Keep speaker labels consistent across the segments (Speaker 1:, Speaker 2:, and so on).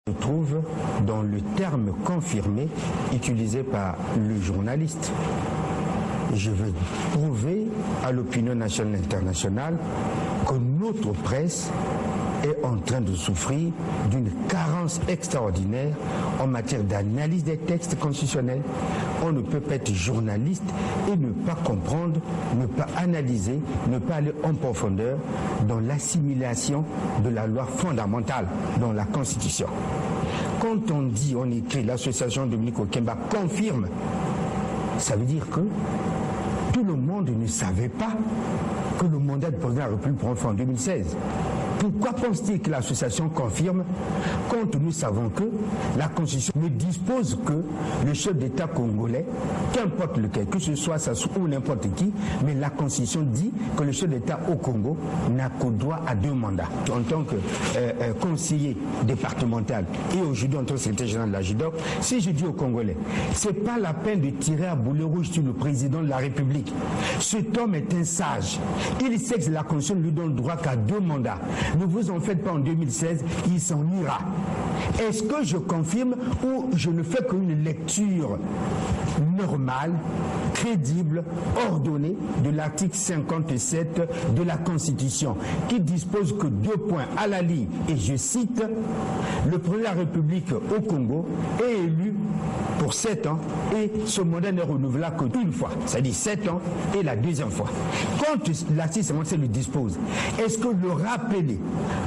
Speaker 1: se trouve dans le terme confirmé utilisé par le journaliste. Je veux prouver à l'opinion nationale et internationale que notre presse est en train de souffrir d'une carence extraordinaire en matière d'analyse des textes constitutionnels. On ne peut pas être journaliste et ne pas comprendre, ne pas analyser, ne pas aller en profondeur dans l'assimilation de la loi fondamentale dans la Constitution. Quand on dit, on écrit, l'association Dominique Okemba confirme, ça veut dire que tout le monde ne savait pas que le mandat du président de la République prend fin en 2016. Pourquoi pense-t-il que l'association confirme quand nous savons que la Constitution ne dispose que le chef d'État congolais, qu'importe lequel, que ce soit Sassou ou n'importe qui, mais la Constitution dit que le chef d'État au Congo n'a qu'au droit à 2 mandats. En tant que conseiller départemental et aujourd'hui en tant que secrétaire général de la JIDOC, si je dis aux Congolais, c'est pas la peine de tirer à boulet rouge sur le président de la République. Cet homme est un sage. Il sait que la Constitution lui donne le droit qu'à 2 mandats. Ne vous en faites pas en 2016, il s'en ira. Est-ce que je confirme ou je ne fais qu'une lecture normale, crédible, ordonnée de l'article 57 de la Constitution qui dispose que 2 points à la ligne, et je cite, le président de la République au Congo est élu pour 7 ans et ce mandat n'est renouvelable qu'une fois, c'est-à-dire 7 ans et la 2e fois. Quand l'article 57 le dispose, est-ce que le rappeler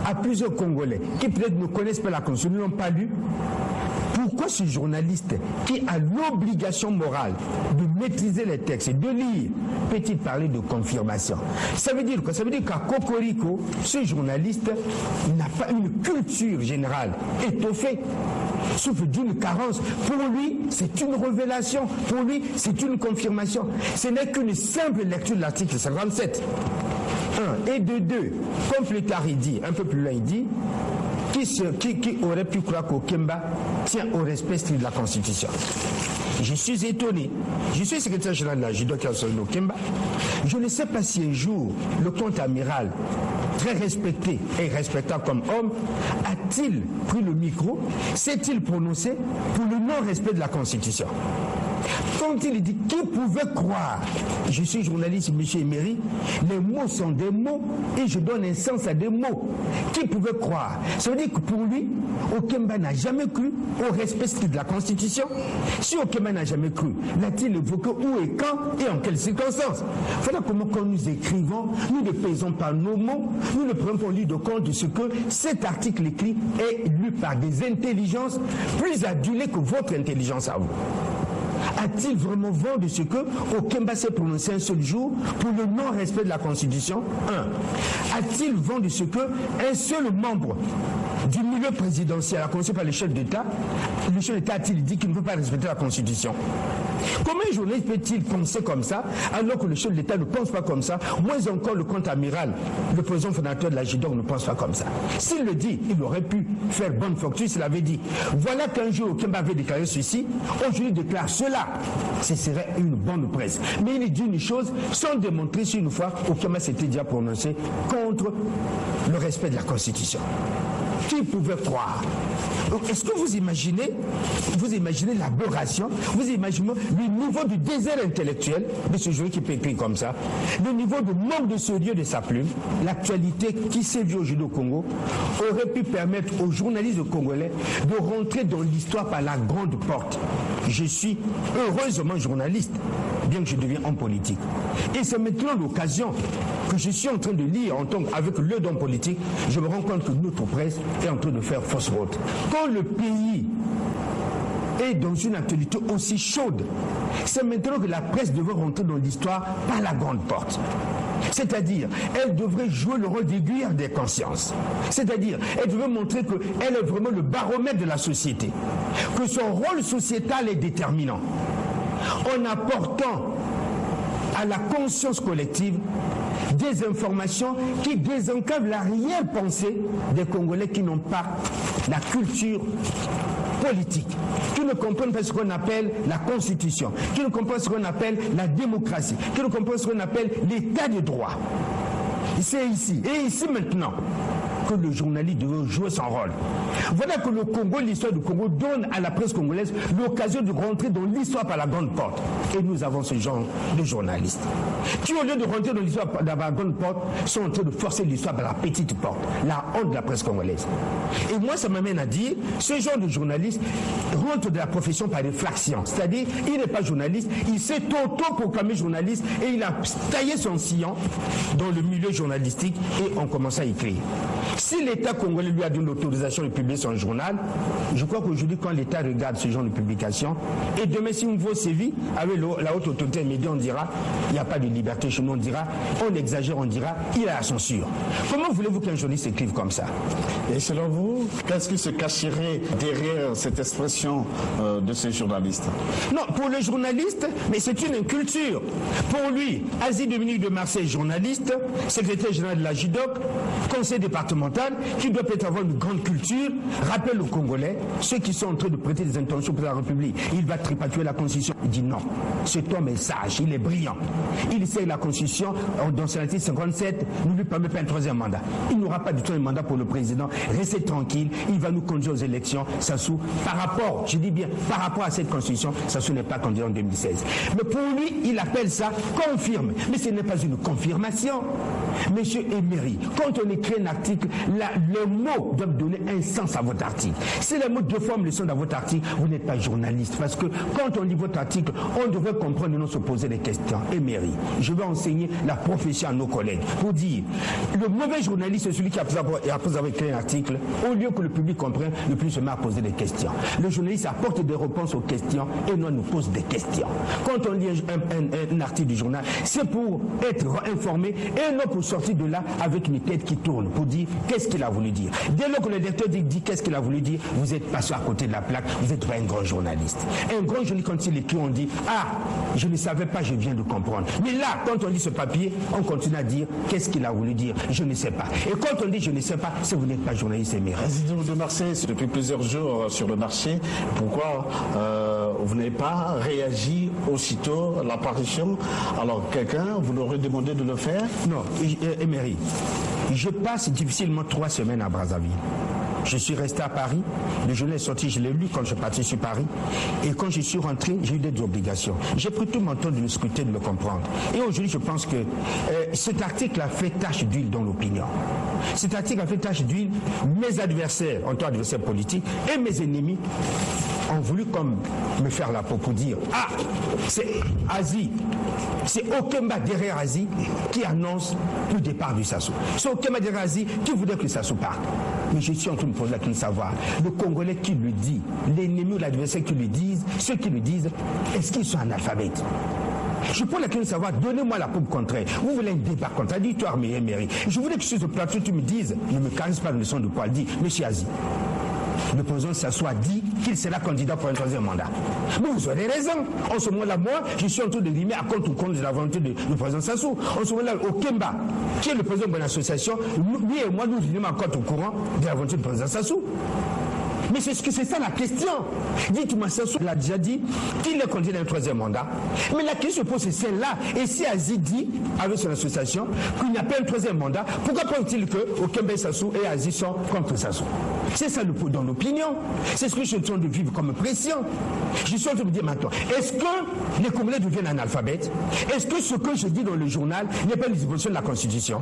Speaker 1: à plusieurs Congolais qui peut-être ne connaissent pas la Constitution, ne l'ont pas lu? Pourquoi ce journaliste qui a l'obligation morale de maîtriser les textes et de lire peut-il parler de confirmation? Ça veut dire quoi? Ça veut dire qu'à Cocorico, ce journaliste n'a pas une culture générale étoffée, sauf d'une carence. Pour lui, c'est une révélation. Pour lui, c'est une confirmation. Ce n'est qu'une simple lecture de l'article 57. 1 et de 2, comme plus tard il dit, un peu plus loin il dit, qui aurait pu croire qu'Okemba tient au respect strict de la Constitution? Je suis étonné. Je suis secrétaire général de la JIDOC Okemba. Je ne sais pas si un jour le comte amiral, très respecté et respectable comme homme, a-t-il pris le micro, s'est-il prononcé pour le non-respect de la Constitution? Quand il dit qui pouvait croire, je suis journaliste, monsieur Emery, les mots sont des mots et je donne un sens à des mots. Qui pouvait croire? Ça veut dire que pour lui, Okemba n'a jamais cru au respect strict de la Constitution. Si Okemba n'a jamais cru, l'a-t-il évoqué où et quand et en quelles circonstances? Voilà comment quand nous écrivons, nous ne pesons pas nos mots, nous ne prenons pas de compte de ce que cet article écrit est lu par des intelligences plus adulées que votre intelligence à vous. A-t-il vraiment vent de ce que Okemba s'est prononcé un seul jour pour le non-respect de la Constitution? 1. A-t-il vent de ce que un seul membre du milieu présidentiel, à commencer par le chef d'État a-t-il dit qu'il ne veut pas respecter la Constitution? Comment un journaliste peut-il penser comme ça alors que le chef de l'État ne pense pas comme ça? Moins encore le comte amiral, le président fondateur de la JIDOC ne pense pas comme ça. S'il le dit, il aurait pu faire bonne fortune s'il avait dit voilà qu'un jour Okemba avait déclaré ceci, aujourd'hui il déclare cela. Ce serait une bonne presse. Mais il dit une chose sans démontrer si une fois Okemba s'était déjà prononcé contre le respect de la Constitution. Qui pouvait croire? Est-ce que vous imaginez l'aberration, vous imaginez le niveau du désert intellectuel de ce joueur qui peut écrire comme ça, le niveau de manque de sérieux de sa plume, l'actualité qui sévit aujourd'hui au Congo aurait pu permettre aux journalistes congolais de rentrer dans l'histoire par la grande porte. Je suis heureusement journaliste, bien que je devienne homme politique. Et c'est maintenant l'occasion que je suis en train de lire avec le don politique, je me rends compte que notre presse est en train de faire fausse route. Quand le pays est dans une actualité aussi chaude, c'est maintenant que la presse devrait rentrer dans l'histoire par la grande porte. C'est-à-dire, elle devrait jouer le rôle d'aiguilleur des consciences. C'est-à-dire, elle devrait montrer qu'elle est vraiment le baromètre de la société, que son rôle sociétal est déterminant, en apportant à la conscience collective des informations qui désencadrent la réelle pensée des Congolais qui n'ont pas la culture politique, qui ne comprennent pas ce qu'on appelle la Constitution, qui ne comprennent pas ce qu'on appelle la démocratie, qui ne comprennent pas ce qu'on appelle l'état de droit. C'est ici, et ici maintenant, que le journaliste devait jouer son rôle. Voilà que le Congo, l'histoire du Congo, donne à la presse congolaise l'occasion de rentrer dans l'histoire par la grande porte. Et nous avons ce genre de journalistes qui, au lieu de rentrer dans l'histoire par la grande porte, sont en train de forcer l'histoire par la petite porte. La honte de la presse congolaise. Et moi, ça m'amène à dire, ce genre de journaliste rentre de la profession par réflexion. C'est-à-dire, il n'est pas journaliste, il s'est auto-proclamé journaliste et il a taillé son sillon dans le milieu journalistique et on commence à écrire. Si l'État congolais lui a donné l'autorisation de publier son journal, je crois qu'aujourd'hui, quand l'État regarde ce genre de publication, et demain, si on veut sévir, avec la haute autorité média, on dira, il n'y a pas de liberté chez nous, on dira, on exagère, on dira, il a la censure. Comment voulez-vous qu'un journaliste écrive comme ça?
Speaker 2: Et selon vous, qu'est-ce qui se cacherait derrière cette expression de ces journalistes?
Speaker 1: Non, pour le journaliste, mais c'est une culture. Pour lui, Asie Dominique de Marseille, journaliste, secrétaire général de la JIDOC, conseil départemental, qui doit peut-être avoir une grande culture, rappelle aux Congolais, ceux qui sont en train de prêter des intentions pour la République. Il va tripatuer la Constitution. Il dit non. Cet homme est sage, il est brillant. Il sait que la Constitution, dans son article 57, ne lui permet pas un troisième mandat. Il n'aura pas du tout un mandat pour le président. Restez tranquille, il va nous conduire aux élections. Sassou, par rapport, je dis bien, par rapport à cette Constitution, Sassou n'est pas candidat en 2016. Mais pour lui, il appelle ça confirme. Mais ce n'est pas une confirmation. Monsieur Emery, quand on écrit un article, les mots doivent donner un sens à votre article. Si les mots de forme le sont dans votre article, vous n'êtes pas journaliste. Parce que quand on lit votre article, on devrait comprendre et non se poser des questions. Emery, je vais enseigner la profession à nos collègues pour dire, le mauvais journaliste, c'est celui qui, après avoir écrit un article, au lieu que le public comprenne, le plus se met à poser des questions. Le journaliste apporte des réponses aux questions et non nous pose des questions. Quand on lit un article du journal, c'est pour être informé et non pour sortir de là avec une tête qui tourne, pour dire qu'est-ce qu'il a voulu dire. Dès lors que le lecteur dit qu'est-ce qu'il a voulu dire, vous êtes passé à côté de la plaque, vous n'êtes pas un grand journaliste. Un grand journaliste, quand il écrit, on dit ah, je ne savais pas, je viens de comprendre. Mais là, quand on lit ce papier, on continue à dire qu'est-ce qu'il a voulu dire, je ne sais pas. Et quand on dit je ne sais pas, c'est que vous n'êtes pas journaliste, c'est mérite.
Speaker 2: Président de Marseille, c'est depuis plusieurs jours sur le marché. Pourquoi vous n'avez pas réagi aussitôt à l'apparition? Alors quelqu'un vous l'aurez demandé de le faire?
Speaker 1: Non, Emery, je passe difficilement 3 semaines à Brazzaville. Je suis resté à Paris, le journal est sorti, je l'ai lu quand je suis parti sur Paris. Et quand je suis rentré, j'ai eu des obligations. J'ai pris tout mon temps de le scruter, de le comprendre. Et aujourd'hui, je pense que cet article a fait tache d'huile dans l'opinion. Cet article a fait tache d'huile. Mes adversaires, en tant qu'adversaires politiques, et mes ennemis ont voulu comme me faire la peau pour dire ah, c'est Asie, c'est Okemba derrière Asie qui annonce le départ du Sassou. C'est Okemba derrière Asie qui voudrait que le Sassou parte. Mais je suis en train de poser la question de savoir, le Congolais qui le dit, l'ennemi ou l'adversaire qui le disent, ceux qui le disent, est-ce qu'ils sont analphabètes? Je pose la question de savoir, donnez-moi la coupe contraire. Vous voulez un débat contradictoire, mais Emery. Je voulais que sur ce plateau, tu me dises, ne me caresse pas de leçon de poil, dis, monsieur Asie, le président Sassou a dit qu'il sera candidat pour un 3e mandat. Mais vous avez raison. En ce moment-là, moi, je suis en train de rimer à compte ou contre de la volonté du président Sassou. En ce moment-là, Okemba, qui est le président de l'association, lui et moi, nous rimons à compte au courant de la volonté du président Sassou. Mais c'est ça la question. Dites-moi, Sassou l'a déjà dit qu'il est candidat à un 3e mandat. Mais la question se pose, c'est celle-là. Et si Asie dit, avec son association, qu'il n'y a pas un 3e mandat, pourquoi pense-t-il que Okemba et Sassou et Asie sont contre Sassou? C'est ça dans l'opinion. C'est ce que je suis en train de vivre comme pression. Je suis en train de me dire maintenant, est-ce que les Congolais deviennent analphabètes? Est-ce que ce que je dis dans le journal n'est pas une disposition de la Constitution?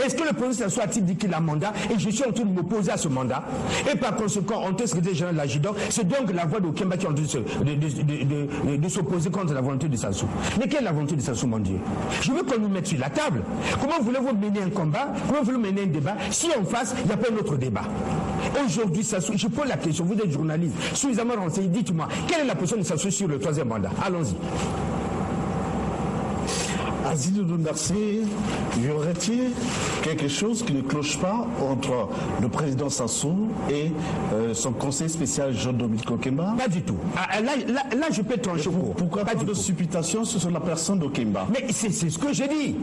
Speaker 1: Est-ce que le président Sassou a-t-il dit qu'il a un mandat et je suis en train de m'opposer à ce mandat? Et par conséquent, en tant que secrétaire général de la JIDOC, c'est donc la voix d'Okemba qui est en train de s'opposer contre la volonté de Sassou. Mais quelle est la volonté de Sassou, mon Dieu? Je veux qu'on nous mette sur la table. Comment voulez-vous mener un combat? Comment voulez-vous mener un débat si en face, il n'y a pas un autre débat? Aujourd'hui, Sassou, je pose la question, vous êtes journaliste, suffisamment renseigné, dites-moi, quelle est la position de Sassou sur le 3e mandat? Allons-y.
Speaker 2: Asie de Marseille, y aurait-il quelque chose qui ne cloche pas entre le président Sassou et son conseiller spécial Jean-Dominique Okemba?
Speaker 1: Pas du tout. Là, je peux trancher.
Speaker 2: Pourquoi pas de supputation sur la personne d'Okemba? Mais
Speaker 1: c'est ce que j'ai dit.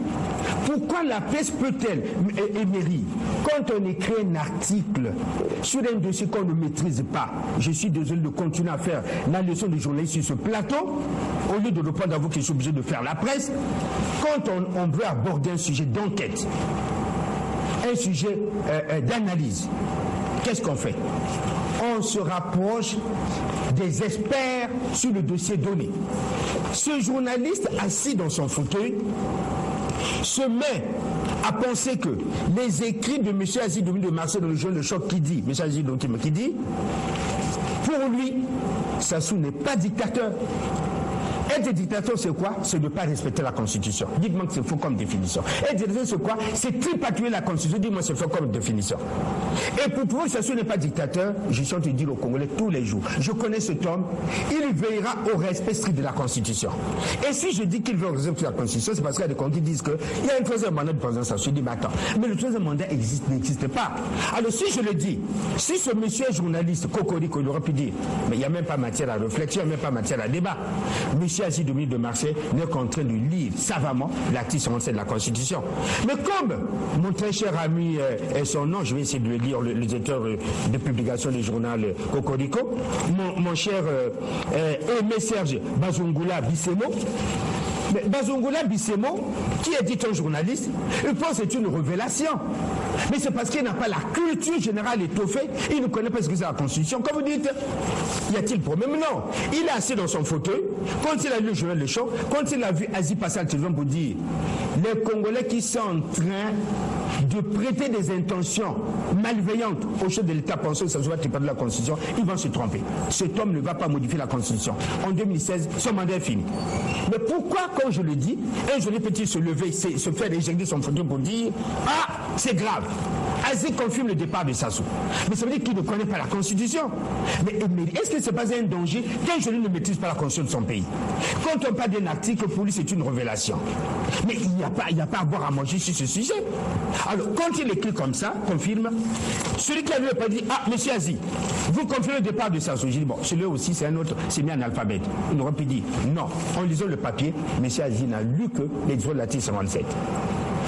Speaker 1: Pourquoi la presse peut-elle, Emery, quand on écrit un article sur un dossier qu'on ne maîtrise pas, je suis désolé de continuer à faire la leçon de journaliste sur ce plateau, au lieu de répondre à vous qui êtes obligé de faire la presse, quand on veut aborder un sujet d'enquête, un sujet d'analyse, qu'est-ce qu'on fait? On se rapproche des experts sur le dossier donné. Ce journaliste assis dans son fauteuil se met à penser que les écrits de M. Aziz Domi de Marseille dans le journal Le Choc qui dit, M. Aziz Domi qui dit, pour lui, Sassou n'est pas dictateur. Être dictateur, c'est quoi? C'est de ne pas respecter la Constitution. Dites-moi que c'est faux comme définition. Être dictateur, c'est quoi? C'est tripatuer la Constitution. Dites-moi que c'est faux comme définition. Et pour prouver que Sassou n'est pas dictateur, je suis en train de dire aux Congolais tous les jours, je connais cet homme, il veillera au respect strict de la Constitution. Et si je dis qu'il veut au respect de la Constitution, c'est parce qu'il y a des gens qui disent qu'il y a un troisième mandat de président Sassou. Je dis, mais attends, mais le troisième mandat n'existe pas. Alors si je le dis, si ce monsieur est journaliste, Cocorico, il aurait pu dire, mais il n'y a même pas matière à réflexion, il n'y a même pas matière à débat. Monsieur Aziz Domi de Marseille n'est qu'en train de lire savamment l'article 57 de la Constitution. Mais comme mon très cher ami et son nom, je vais essayer de le lire, le directeur de publication du journal Cocorico, mon cher Aimé Serge Bazungula Bissemo. Mais Bazungula Bissemo, qui est dit un journaliste, il pense que c'est une révélation. Mais c'est parce qu'il n'a pas la culture générale étoffée, il ne connaît pas ce que c'est la Constitution. Quand vous dites, y a-t-il problème? Non. Il est assis dans son fauteuil, quand il a lu le journal Le Choc, quand il a vu Aziz passer à la télévision pour dire, les Congolais qui sont en train de prêter des intentions malveillantes au chef de l'État pensant que ça soit pas de la Constitution, ils vont se tromper. Cet homme ne va pas modifier la Constitution. En 2016, son mandat est fini. Mais pourquoi, quand je le dis, un joli petit se lever, se faire éjecter son fauteuil pour dire, ah, c'est grave. Aziz confirme le départ de Sassou. Mais ça veut dire qu'il ne connaît pas la Constitution. Mais est-ce que ce n'est pas un danger qu'un joli ne maîtrise pas la Constitution de son pays? Quand on parle d'un article, pour lui, c'est une révélation. Mais il n'y a pas à boire à manger sur ce sujet. Alors, quand il écrit comme ça, confirme, celui qui a vu le pas dit, ah, monsieur Aziz, vous confirmez le départ de Sassou. J'ai dit, bon, celui-là aussi, c'est un autre, c'est mis en alphabet. Il aurait pu dire, non. En lisant le papier, monsieur Aziz n'a lu que les discours de l'article 57.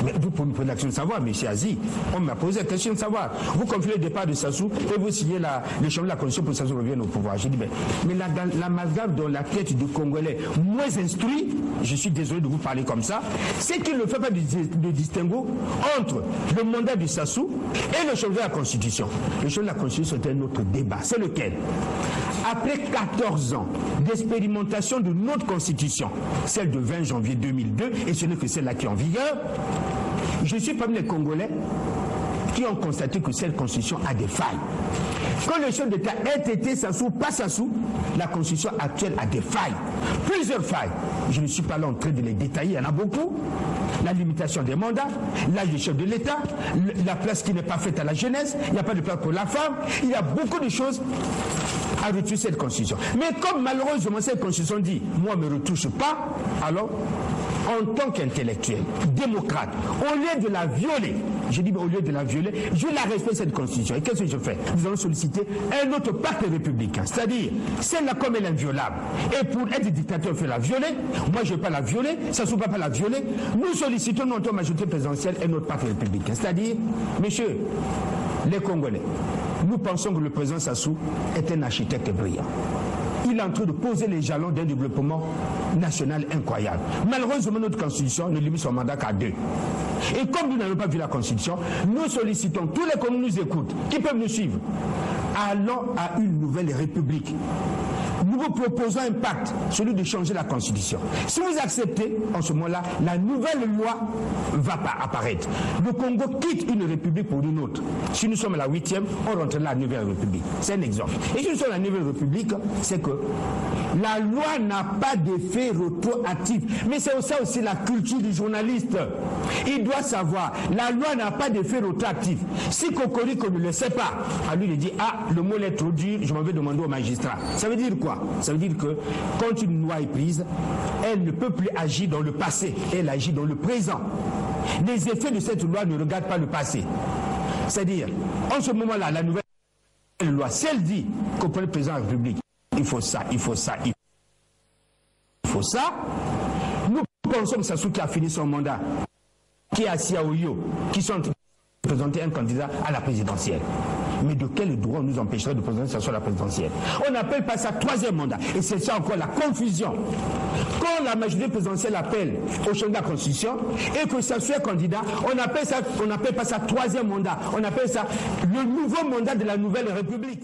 Speaker 1: Mais vous pouvez me poser la question de savoir, M. Aziz, on m'a posé la question de savoir. Vous confiez le départ de Sassou et vous signez le chemin de la Constitution pour que Sassou revienne au pouvoir. J'ai dit, mais l'amalgame dans la tête du Congolais moins instruit, je suis désolé de vous parler comme ça, c'est qu'il ne fait pas de distinguo entre le mandat de Sassou et le chemin de la Constitution. Le chemin de la Constitution, c'est un autre débat. C'est lequel? Après 14 ans d'expérimentation de notre Constitution, celle de 20 janvier 2002, et ce n'est que celle-là qui est en vigueur, je suis parmi les Congolais qui ont constaté que cette Constitution a des failles. Quand le chef d'État ait été Sassou, pas Sassou, la Constitution actuelle a des failles. Plusieurs failles. Je ne suis pas là en train de les détailler, il y en a beaucoup. La limitation des mandats, l'âge du chef de l'État, la place qui n'est pas faite à la jeunesse, il n'y a pas de place pour la femme, il y a beaucoup de choses à retoucher cette Constitution. Mais comme malheureusement cette Constitution dit, moi ne me retouche pas, alors en tant qu'intellectuel, démocrate, au lieu de la violer, je dis au lieu de la violer, je la respecte cette Constitution. Et qu'est-ce que je fais? Nous allons solliciter un autre pacte républicain, c'est-à-dire celle-là comme elle est inviolable. Et pour être dictateur, il faut la violer. Moi, je ne vais pas la violer, ça ne se peut pas la violer. Nous sollicitons notre majorité présidentielle un autre pacte républicain, c'est-à-dire, messieurs, les Congolais, nous pensons que le président Sassou est un architecte brillant. Il est en train de poser les jalons d'un développement national incroyable. Malheureusement, notre Constitution ne limite son mandat qu'à 2. Et comme nous n'avons pas vu la Constitution, nous sollicitons tous les Congolais nous écoutent, qui peuvent nous suivre. Allons à une nouvelle république. Nous vous proposons un pacte, celui de changer la Constitution. Si vous acceptez, en ce moment-là, la nouvelle loi va pas apparaître. Le Congo quitte une république pour une autre. Si nous sommes à la 8e, on rentre là à la nouvelle république. C'est un exemple. Et si nous sommes à la nouvelle république, c'est que la loi n'a pas d'effet rétroactif. Mais c'est ça aussi la culture du journaliste. Il doit savoir, la loi n'a pas d'effet rétroactif. Si Cocorico ne le sait pas, à lui il dit, ah, le mot est trop dur, je m'en vais demander au magistrat. Ça veut dire quoi? Ça veut dire que quand une loi est prise, elle ne peut plus agir dans le passé, elle agit dans le présent. Les effets de cette loi ne regardent pas le passé. C'est-à-dire, en ce moment-là, la nouvelle loi, si elle dit qu'au président de la République, il faut ça, il faut ça, il faut ça, nous pensons que Sassou qui a fini son mandat, qui est assis à Oyo, qui sont en train de présenter un candidat à la présidentielle. Mais de quel droit on nous empêcherait de présenter ça sur la présidentielle? On n'appelle pas ça troisième mandat. Et c'est ça encore la confusion. Quand la majorité présidentielle appelle au changement de la Constitution et que ça soit candidat, on n'appelle pas ça troisième mandat. On appelle ça le nouveau mandat de la nouvelle République.